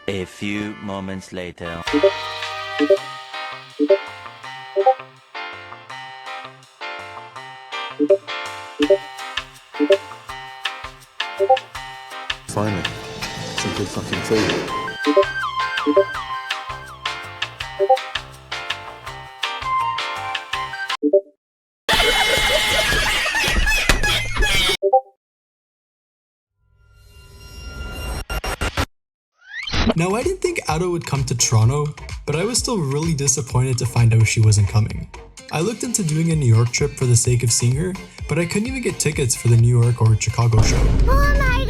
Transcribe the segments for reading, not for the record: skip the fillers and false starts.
A few moments later. Finally, some good fucking food. Now, I didn't think Ado would come to Toronto, but I was still really disappointed to find out she wasn't coming. I looked into doing a New York trip for the sake of seeing her, but I couldn't even get tickets for the New York or Chicago show. Oh my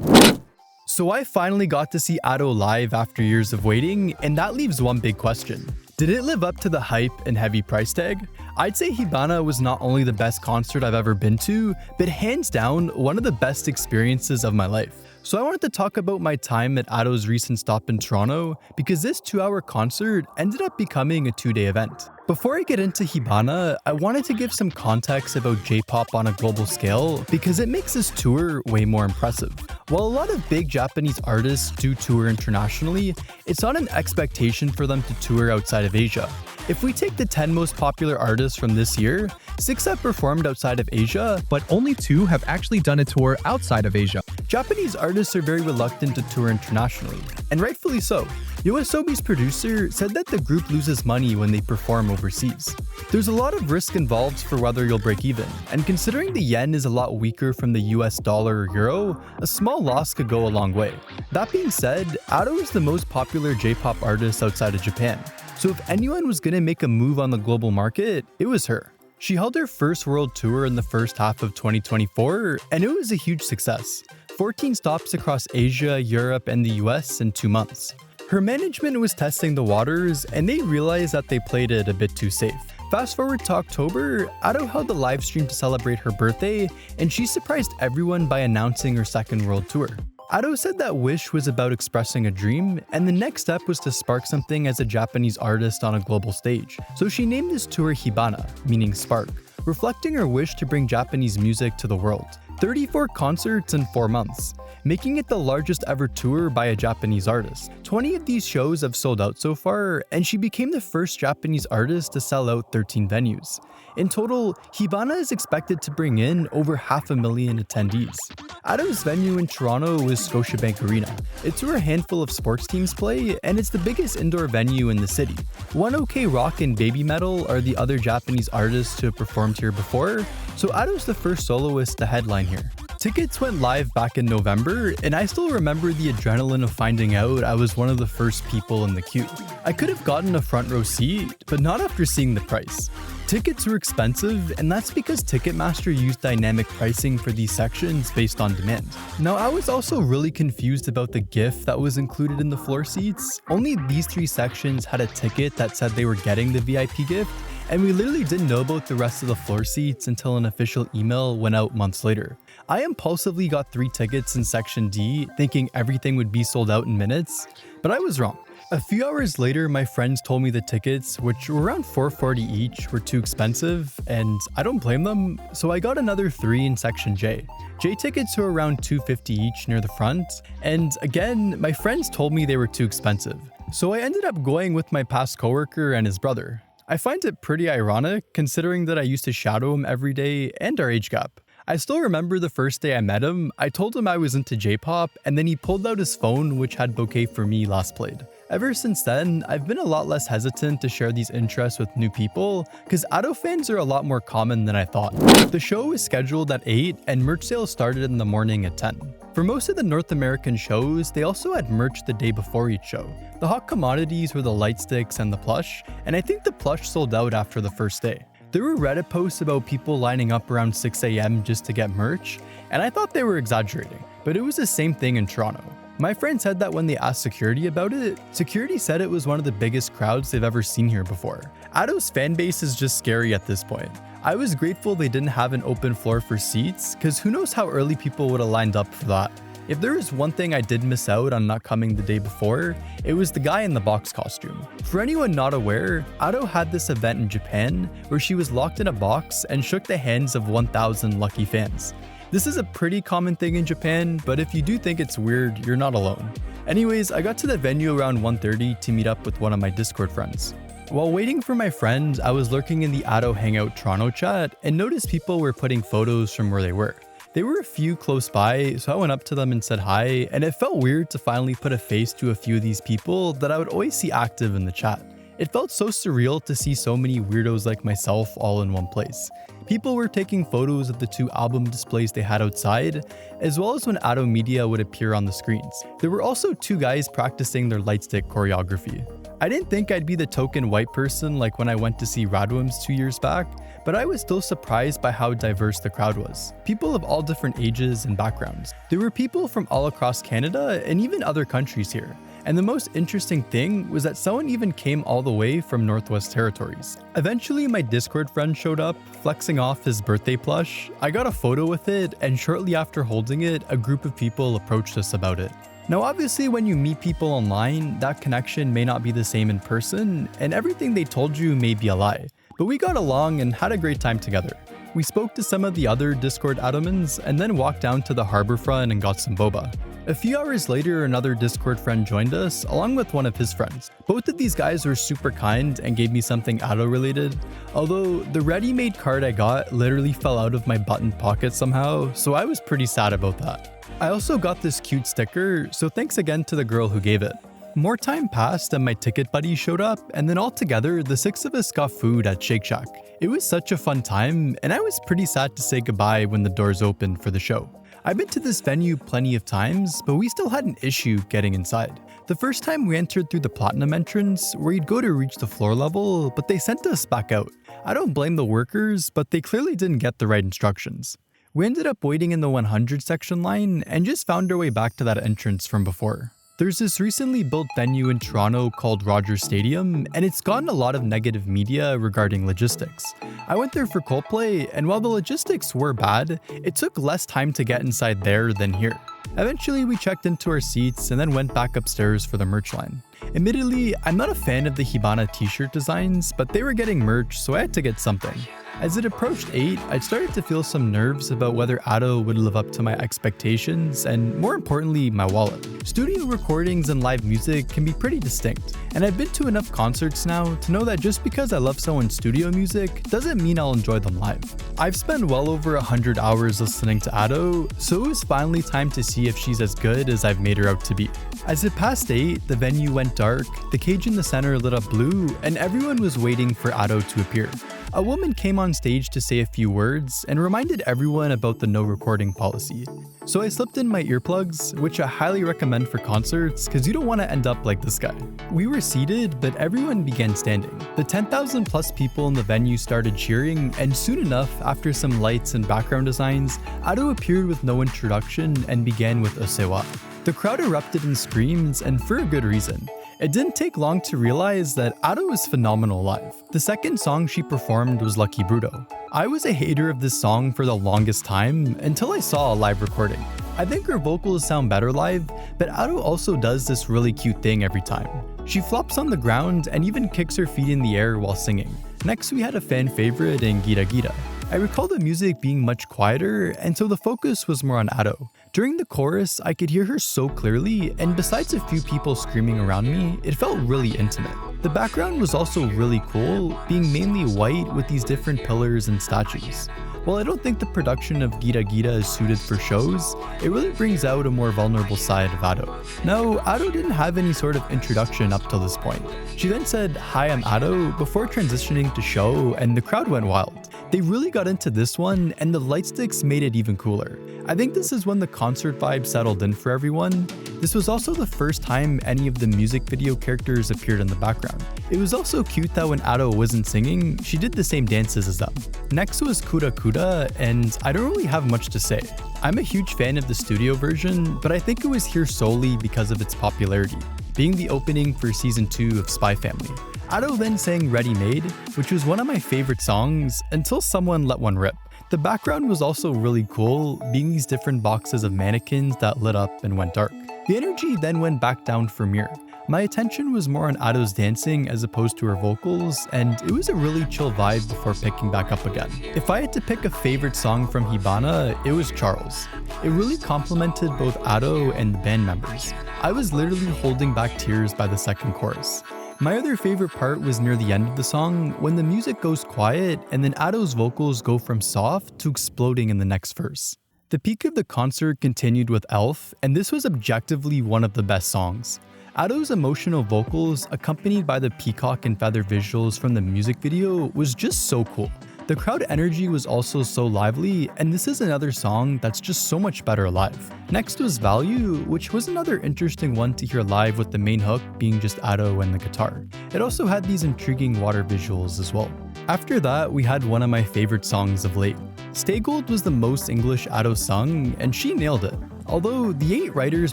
god! So I finally got to see Ado live after years of waiting, and that leaves one big question. Did it live up to the hype and heavy price tag? I'd say Hibana was not only the best concert I've ever been to, but hands down, one of the best experiences of my life. So I wanted to talk about my time at Ado's recent stop in Toronto, because this 2-hour concert ended up becoming a 2-day event. Before I get into Hibana, I wanted to give some context about J-pop on a global scale, because it makes this tour way more impressive. While a lot of big Japanese artists do tour internationally, it's not an expectation for them to tour outside of Asia. If we take the 10 most popular artists from this year, 6 have performed outside of Asia, but only 2 have actually done a tour outside of Asia. Japanese artists are very reluctant to tour internationally, and rightfully so. YOASOBI's producer said that the group loses money when they perform overseas. There's a lot of risk involved for whether you'll break even, and considering the yen is a lot weaker from the US dollar or euro, a small loss could go a long way. That being said, Ado is the most popular J-pop artist outside of Japan. So if anyone was gonna make a move on the global market, it was her. She held her first world tour in the first half of 2024, and it was a huge success. 14 stops across Asia, Europe, and the US in 2 months. Her management was testing the waters, and they realized that they played it a bit too safe. Fast forward to October, Ado held a live stream to celebrate her birthday, and she surprised everyone by announcing her second world tour. Ado said that Wish was about expressing a dream, and the next step was to spark something as a Japanese artist on a global stage. So she named this tour Hibana, meaning spark, reflecting her wish to bring Japanese music to the world. 34 concerts in 4 months, making it the largest ever tour by a Japanese artist. 20 of these shows have sold out so far, and she became the first Japanese artist to sell out 13 venues. In total, Hibana is expected to bring in over 500,000 attendees. Ado's venue in Toronto is Scotiabank Arena. It's where a handful of sports teams play, and it's the biggest indoor venue in the city. One OK Rock and Baby Metal are the other Japanese artists to have performed here before, so Ado's the first soloist to headline here. Tickets went live back in November, and I still remember the adrenaline of finding out I was one of the first people in the queue. I could have gotten a front row seat, but not after seeing the price. Tickets were expensive, and that's because Ticketmaster used dynamic pricing for these sections based on demand. Now, I was also really confused about the gift that was included in the floor seats. Only these 3 sections had a ticket that said they were getting the VIP gift, and we literally didn't know about the rest of the floor seats until an official email went out months later. I impulsively got 3 tickets in Section D, thinking everything would be sold out in minutes, but I was wrong. A few hours later, my friends told me the tickets, which were around $440 each, were too expensive, and I don't blame them, so I got another 3 in Section J. J tickets were around $250 each near the front, and again, my friends told me they were too expensive. So I ended up going with my past coworker and his brother. I find it pretty ironic, considering that I used to shadow him every day and our age gap. I still remember the first day I met him, I told him I was into J-pop, and then he pulled out his phone, which had Bouquet for Me last played. Ever since then, I've been a lot less hesitant to share these interests with new people, because Ado fans are a lot more common than I thought. The show was scheduled at 8, and merch sales started in the morning at 10. For most of the North American shows, they also had merch the day before each show. The hot commodities were the light sticks and the plush, and I think the plush sold out after the first day. There were Reddit posts about people lining up around 6 a.m. just to get merch, and I thought they were exaggerating, but it was the same thing in Toronto. My friend said that when they asked security about it, security said it was one of the biggest crowds they've ever seen here before. Ado's fan base is just scary at this point. I was grateful they didn't have an open floor for seats, because who knows how early people would have lined up for that. If there was one thing I did miss out on not coming the day before, it was the guy in the box costume. For anyone not aware, Ado had this event in Japan where she was locked in a box and shook the hands of 1,000 lucky fans. This is a pretty common thing in Japan, but if you do think it's weird, you're not alone. Anyways, I got to the venue around 1:30 to meet up with one of my Discord friends. While waiting for my friend, I was lurking in the Ado Hangout Toronto chat and noticed people were putting photos from where they were. There were a few close by, so I went up to them and said hi, and it felt weird to finally put a face to a few of these people that I would always see active in the chat. It felt so surreal to see so many weirdos like myself all in one place. People were taking photos of the 2 album displays they had outside, as well as when Ado Media would appear on the screens. There were also 2 guys practicing their lightstick choreography. I didn't think I'd be the token white person like when I went to see Radwim's 2 years back, but I was still surprised by how diverse the crowd was. People of all different ages and backgrounds. There were people from all across Canada and even other countries here. And the most interesting thing was that someone even came all the way from Northwest Territories. Eventually, my Discord friend showed up, flexing off his birthday plush. I got a photo with it, and shortly after holding it, a group of people approached us about it. Now obviously when you meet people online, that connection may not be the same in person, and everything they told you may be a lie. But we got along and had a great time together. We spoke to some of the other Discord admins and then walked down to the harborfront and got some boba. A few hours later, another Discord friend joined us, along with one of his friends. Both of these guys were super kind and gave me something Ado related, although the ready-made card I got literally fell out of my button pocket somehow, so I was pretty sad about that. I also got this cute sticker, so thanks again to the girl who gave it. More time passed and my ticket buddy showed up, and then all together, the 6 of us got food at Shake Shack. It was such a fun time, and I was pretty sad to say goodbye when the doors opened for the show. I've been to this venue plenty of times, but we still had an issue getting inside. The first time we entered through the Platinum entrance, where you'd go to reach the floor level, but they sent us back out. I don't blame the workers, but they clearly didn't get the right instructions. We ended up waiting in the 100 section line and just found our way back to that entrance from before. There's this recently built venue in Toronto called Rogers Stadium, and it's gotten a lot of negative media regarding logistics. I went there for Coldplay, and while the logistics were bad, it took less time to get inside there than here. Eventually, we checked into our seats and then went back upstairs for the merch line. Admittedly, I'm not a fan of the Hibana t-shirt designs, but they were getting merch, so I had to get something. As it approached 8, I started to feel some nerves about whether Ado would live up to my expectations and, more importantly, my wallet. Studio recordings and live music can be pretty distinct, and I've been to enough concerts now to know that just because I love someone's studio music doesn't mean I'll enjoy them live. I've spent well over 100 hours listening to Ado, so it was finally time to see if she's as good as I've made her out to be. As it passed 8, the venue went dark, the cage in the center lit up blue, and everyone was waiting for Ado to appear. A woman came on stage to say a few words and reminded everyone about the no recording policy. So I slipped in my earplugs, which I highly recommend for concerts because you don't want to end up like this guy. We were seated, but everyone began standing. The 10,000 plus people in the venue started cheering, and soon enough, after some lights and background designs, Ado appeared with no introduction and began with Osewa. The crowd erupted in screams, and for a good reason. It didn't take long to realize that Ado was phenomenal live. The second song she performed was Lucky Bruto. I was a hater of this song for the longest time until I saw a live recording. I think her vocals sound better live, but Ado also does this really cute thing every time. She flops on the ground and even kicks her feet in the air while singing. Next we had a fan favorite in Gira Gira. I recall the music being much quieter, and so the focus was more on Ado. During the chorus, I could hear her so clearly, and besides a few people screaming around me, it felt really intimate. The background was also really cool, being mainly white with these different pillars and statues. While I don't think the production of Gira Gira is suited for shows, it really brings out a more vulnerable side of Ado. Now, Ado didn't have any sort of introduction up till this point. She then said, "Hi, I'm Ado," before transitioning to show, and the crowd went wild. They really got into this one, and the lightsticks made it even cooler. I think this is when the concert vibe settled in for everyone. This was also the first time any of the music video characters appeared in the background. It was also cute that when Ado wasn't singing, she did the same dances as them. Next was Kuda Kuda, and I don't really have much to say. I'm a huge fan of the studio version, but I think it was here solely because of its popularity, being the opening for season 2 of Spy Family. Ado then sang Ready Made, which was one of my favorite songs until someone let one rip. The background was also really cool, being these different boxes of mannequins that lit up and went dark. The energy then went back down for Mir. My attention was more on Ado's dancing as opposed to her vocals, and it was a really chill vibe before picking back up again. If I had to pick a favorite song from Hibana, it was Charles. It really complemented both Ado and the band members. I was literally holding back tears by the second chorus. My other favorite part was near the end of the song, when the music goes quiet and then Ado's vocals go from soft to exploding in the next verse. The peak of the concert continued with Elf, and this was objectively one of the best songs. Ado's emotional vocals, accompanied by the peacock and feather visuals from the music video, was just so cool. The crowd energy was also so lively, and this is another song that's just so much better live. Next was Value, which was another interesting one to hear live with the main hook being just Ado and the guitar. It also had these intriguing water visuals as well. After that, we had one of my favorite songs of late. Stay Gold was the most English Ado sung, and she nailed it. Although the 8 writers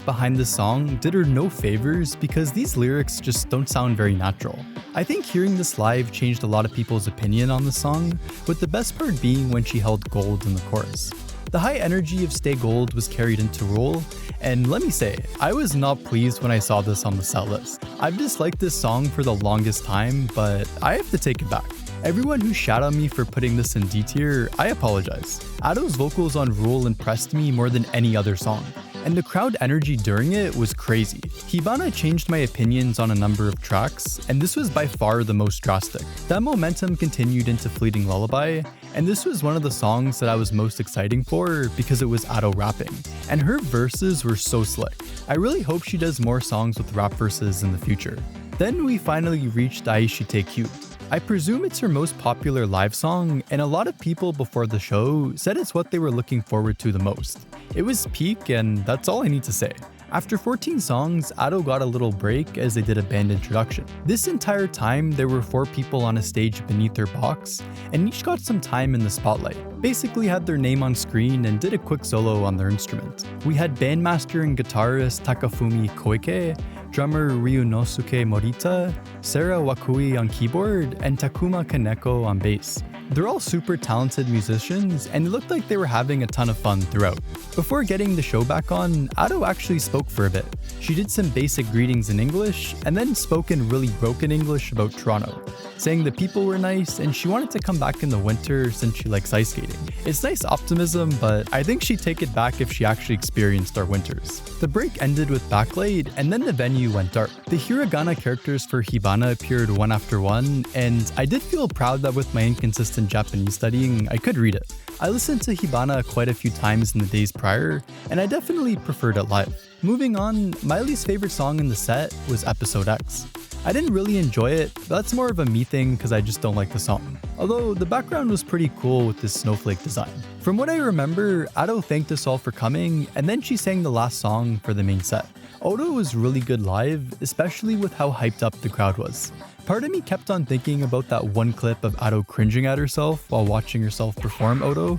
behind this song did her no favors because these lyrics just don't sound very natural. I think hearing this live changed a lot of people's opinion on the song, with the best part being when she held gold in the chorus. The high energy of Stay Gold was carried into Roll, and let me say, I was not pleased when I saw this on the set list. I've disliked this song for the longest time, but I have to take it back. Everyone who shat on me for putting this in D tier, I apologize. Ado's vocals on Rule impressed me more than any other song, and the crowd energy during it was crazy. Hibana changed my opinions on a number of tracks, and this was by far the most drastic. That momentum continued into Fleeting Lullaby, and this was one of the songs that I was most exciting for because it was Ado rapping, and her verses were so slick. I really hope she does more songs with rap verses in the future. Then we finally reached Aishi Take You. I presume it's her most popular live song, and a lot of people before the show said it's what they were looking forward to the most. It was peak, and that's all I need to say. After 14 songs, Ado got a little break as they did a band introduction. This entire time, there were 4 people on a stage beneath their box, and each got some time in the spotlight. Basically had their name on screen and did a quick solo on their instrument. We had bandmaster and guitarist Takafumi Koike, drummer Ryunosuke Morita, Sarah Wakui on keyboard, and Takuma Kaneko on bass. They're all super talented musicians, and it looked like they were having a ton of fun throughout. Before getting the show back on, Ado actually spoke for a bit. She did some basic greetings in English, and then spoke in really broken English about Toronto, saying the people were nice and she wanted to come back in the winter since she likes ice skating. It's nice optimism, but I think she'd take it back if she actually experienced our winters. The break ended with Backlight, and then the venue went dark. The hiragana characters for Hibana appeared one after one, and I did feel proud that with my inconsistent Japanese studying, I could read it. I listened to Hibana quite a few times in the days prior, and I definitely preferred it live. Moving on, my least favorite song in the set was Episode X. I didn't really enjoy it, but that's more of a me thing because I just don't like the song. Although the background was pretty cool with this snowflake design. From what I remember, Ado thanked us all for coming, and then she sang the last song for the main set. Odo was really good live, especially with how hyped up the crowd was. Part of me kept on thinking about that one clip of Ado cringing at herself while watching herself perform Odo.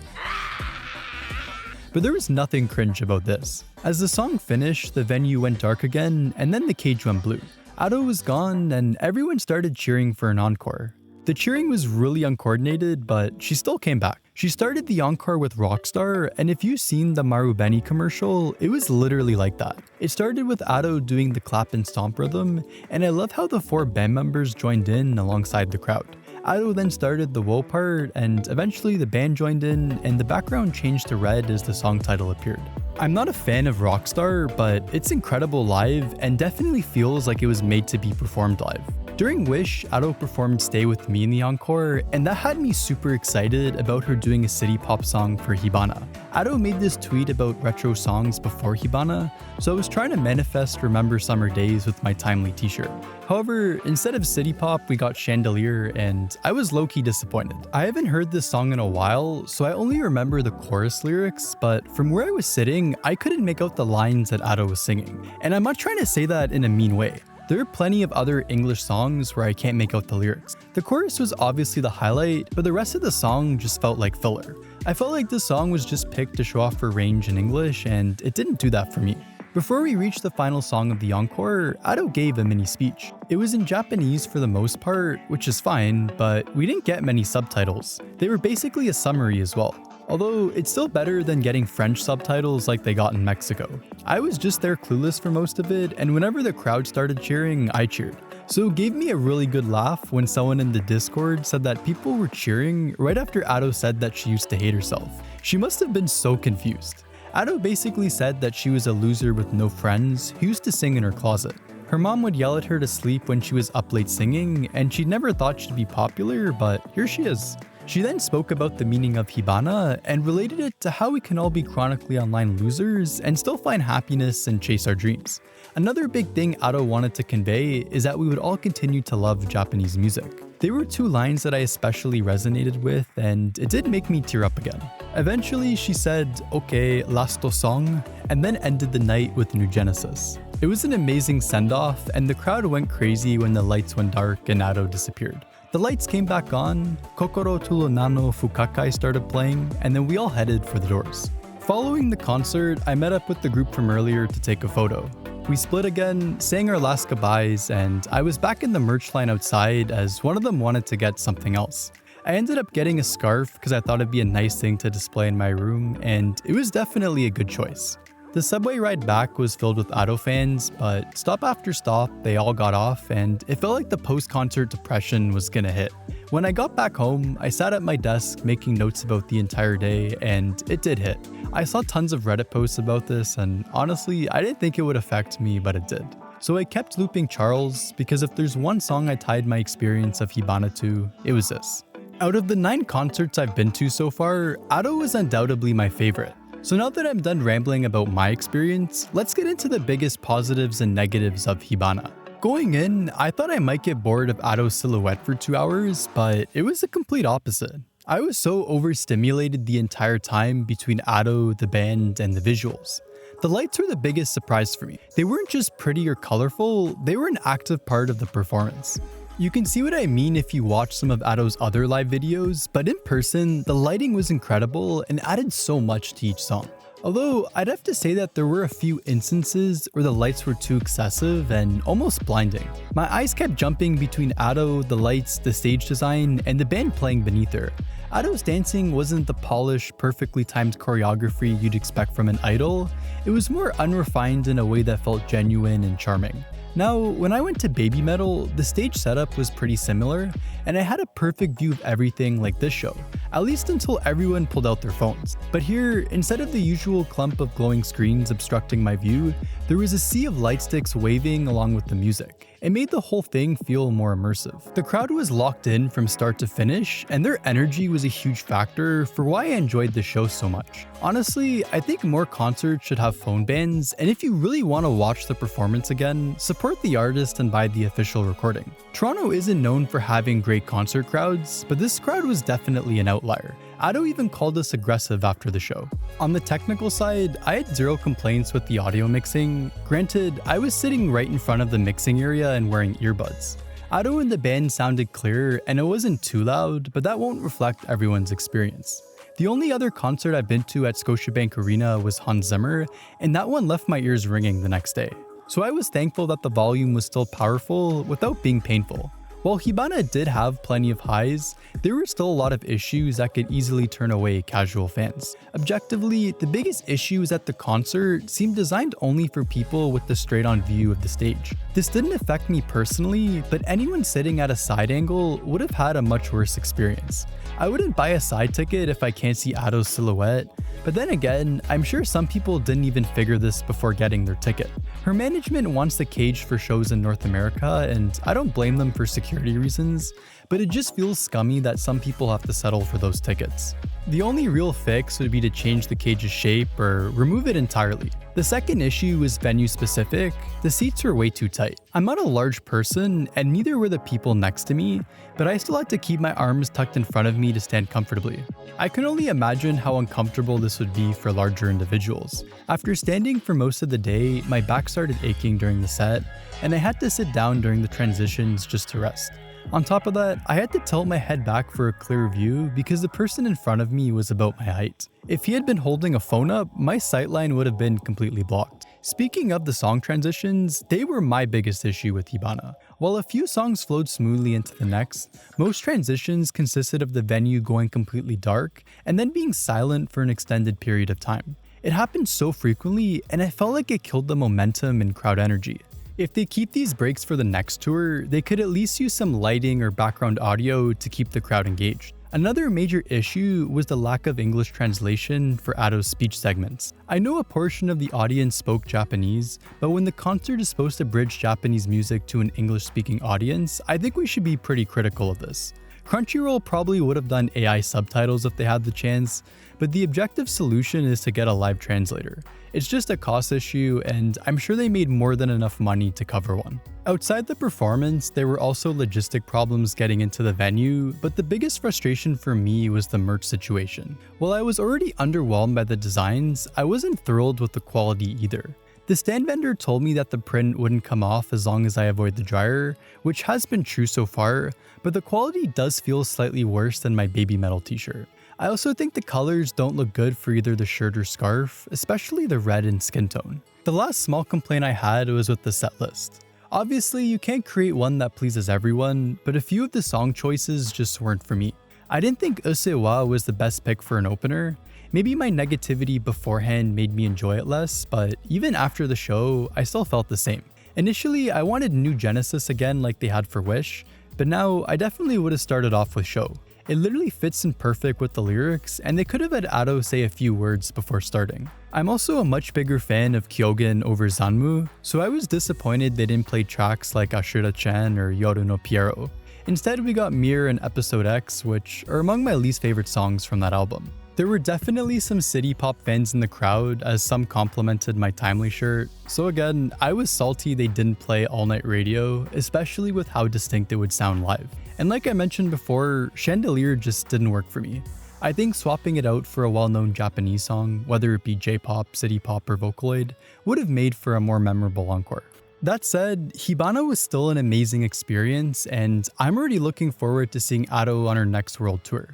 But there was nothing cringe about this. As the song finished, the venue went dark again, and then the cage went blue. Ado was gone, and everyone started cheering for an encore. The cheering was really uncoordinated, but she still came back. She started the encore with Rockstar, and if you've seen the Marubeni commercial, it was literally like that. It started with Ado doing the clap and stomp rhythm, and I love how the 4 band members joined in alongside the crowd. Ado then started the woe part, and eventually the band joined in, and the background changed to red as the song title appeared. I'm not a fan of Rockstar, but it's incredible live and definitely feels like it was made to be performed live. During Wish, Ado performed Stay With Me in the encore, and that had me super excited about her doing a city pop song for Hibana. Ado made this tweet about retro songs before Hibana, so I was trying to manifest Remember Summer Days with my timely t-shirt. However, instead of city pop, we got Chandelier, and I was low-key disappointed. I haven't heard this song in a while, so I only remember the chorus lyrics, but from where I was sitting, I couldn't make out the lines that Ado was singing. And I'm not trying to say that in a mean way. There are plenty of other English songs where I can't make out the lyrics. The chorus was obviously the highlight, but the rest of the song just felt like filler. I felt like this song was just picked to show off her range in English, and it didn't do that for me. Before we reached the final song of the encore, Ado gave a mini speech. It was in Japanese for the most part, which is fine, but we didn't get many subtitles. They were basically a summary as well. Although it's still better than getting French subtitles like they got in Mexico. I was just there clueless for most of it, and whenever the crowd started cheering, I cheered. So it gave me a really good laugh when someone in the Discord said that people were cheering right after Ado said that she used to hate herself. She must have been so confused. Ado basically said that she was a loser with no friends who used to sing in her closet. Her mom would yell at her to sleep when she was up late singing, and she'd never thought she'd be popular, but here she is. She then spoke about the meaning of Hibana and related it to how we can all be chronically online losers and still find happiness and chase our dreams. Another big thing Ado wanted to convey is that we would all continue to love Japanese music. There were 2 lines that I especially resonated with, and it did make me tear up again. Eventually, she said, "Okay, last song," and then ended the night with New Genesis. It was an amazing send-off, and the crowd went crazy when the lights went dark and Ado disappeared. The lights came back on, Kokoro Tulo Nano Fukakai started playing, and then we all headed for the doors. Following the concert, I met up with the group from earlier to take a photo. We split again, sang our last goodbyes, and I was back in the merch line outside as one of them wanted to get something else. I ended up getting a scarf because I thought it'd be a nice thing to display in my room, and it was definitely a good choice. The subway ride back was filled with Ado fans, but stop after stop, they all got off, and it felt like the post-concert depression was gonna hit. When I got back home, I sat at my desk making notes about the entire day, and it did hit. I saw tons of Reddit posts about this, and honestly, I didn't think it would affect me, but it did. So I kept looping Charles, because if there's one song I tied my experience of Hibana to, it was this. Out of the 9 concerts I've been to so far, Ado is undoubtedly my favorite. So now that I'm done rambling about my experience, let's get into the biggest positives and negatives of Hibana. Going in, I thought I might get bored of Ado's silhouette for 2 hours, but it was the complete opposite. I was so overstimulated the entire time between Ado, the band, and the visuals. The lights were the biggest surprise for me. They weren't just pretty or colorful, they were an active part of the performance. You can see what I mean if you watch some of Ado's other live videos, but in person, the lighting was incredible and added so much to each song. Although, I'd have to say that there were a few instances where the lights were too excessive and almost blinding. My eyes kept jumping between Ado, the lights, the stage design, and the band playing beneath her. Ado's dancing wasn't the polished, perfectly timed choreography you'd expect from an idol. It was more unrefined in a way that felt genuine and charming. Now, when I went to Baby Metal, the stage setup was pretty similar, and I had a perfect view of everything like this show, at least until everyone pulled out their phones. But here, instead of the usual clump of glowing screens obstructing my view, there was a sea of light sticks waving along with the music. It made the whole thing feel more immersive. The crowd was locked in from start to finish, and their energy was a huge factor for why I enjoyed the show so much. Honestly, I think more concerts should have phone bans, and if you really want to watch the performance again, support the artist and buy the official recording. Toronto isn't known for having great concert crowds, but this crowd was definitely an outlier. Ado even called us aggressive after the show. On the technical side, I had 0 complaints with the audio mixing. Granted, I was sitting right in front of the mixing area and wearing earbuds. Ado and the band sounded clear and it wasn't too loud, but that won't reflect everyone's experience. The only other concert I've been to at Scotiabank Arena was Hans Zimmer, and that one left my ears ringing the next day. So I was thankful that the volume was still powerful without being painful. While Hibana did have plenty of highs, there were still a lot of issues that could easily turn away casual fans. Objectively, the biggest issue is that the concert seemed designed only for people with the straight-on view of the stage. This didn't affect me personally, but anyone sitting at a side angle would have had a much worse experience. I wouldn't buy a side ticket if I can't see Ado's silhouette, but then again, I'm sure some people didn't even figure this before getting their ticket. Her management wants the cage for shows in North America, and I don't blame them for security reasons, but it just feels scummy that some people have to settle for those tickets. The only real fix would be to change the cage's shape or remove it entirely. The second issue is venue specific. The seats were way too tight. I'm not a large person, and neither were the people next to me, but I still had to keep my arms tucked in front of me to stand comfortably. I can only imagine how uncomfortable this would be for larger individuals. After standing for most of the day, my back started aching during the set, and I had to sit down during the transitions just to rest. On top of that, I had to tilt my head back for a clear view because the person in front of me was about my height. If he had been holding a phone up, my sightline would have been completely blocked. Speaking of the song transitions, they were my biggest issue with Hibana. While a few songs flowed smoothly into the next, most transitions consisted of the venue going completely dark and then being silent for an extended period of time. It happened so frequently, and I felt like it killed the momentum and crowd energy. If they keep these breaks for the next tour, they could at least use some lighting or background audio to keep the crowd engaged. Another major issue was the lack of English translation for Ato's speech segments. I know a portion of the audience spoke Japanese, but when the concert is supposed to bridge Japanese music to an English-speaking audience, I think we should be pretty critical of this. Crunchyroll probably would have done AI subtitles if they had the chance, but the objective solution is to get a live translator. It's just a cost issue, and I'm sure they made more than enough money to cover one. Outside the performance, there were also logistic problems getting into the venue, but the biggest frustration for me was the merch situation. While I was already underwhelmed by the designs, I wasn't thrilled with the quality either. The stand vendor told me that the print wouldn't come off as long as I avoid the dryer, which has been true so far, but the quality does feel slightly worse than my baby metal t-shirt. I also think the colors don't look good for either the shirt or scarf, especially the red and skin tone. The last small complaint I had was with the set list. Obviously, you can't create one that pleases everyone, but a few of the song choices just weren't for me. I didn't think Usewa was the best pick for an opener. Maybe my negativity beforehand made me enjoy it less, but even after the show, I still felt the same. Initially, I wanted New Genesis again like they had for Wish, but now I definitely would have started off with Show. It literally fits in perfect with the lyrics, and they could have had Ado say a few words before starting. I'm also a much bigger fan of Kyogen over Zanmu, so I was disappointed they didn't play tracks like Ashura-chan or Yoru no Piero. Instead, we got Mirror and Episode X, which are among my least favorite songs from that album. There were definitely some city pop fans in the crowd, as some complimented my Timely shirt, so again, I was salty they didn't play All Night Radio, especially with how distinct it would sound live. And like I mentioned before, Chandelier just didn't work for me. I think swapping it out for a well-known Japanese song, whether it be J-pop, city pop, or Vocaloid, would have made for a more memorable encore. That said, Hibana was still an amazing experience, and I'm already looking forward to seeing Ado on her next world tour.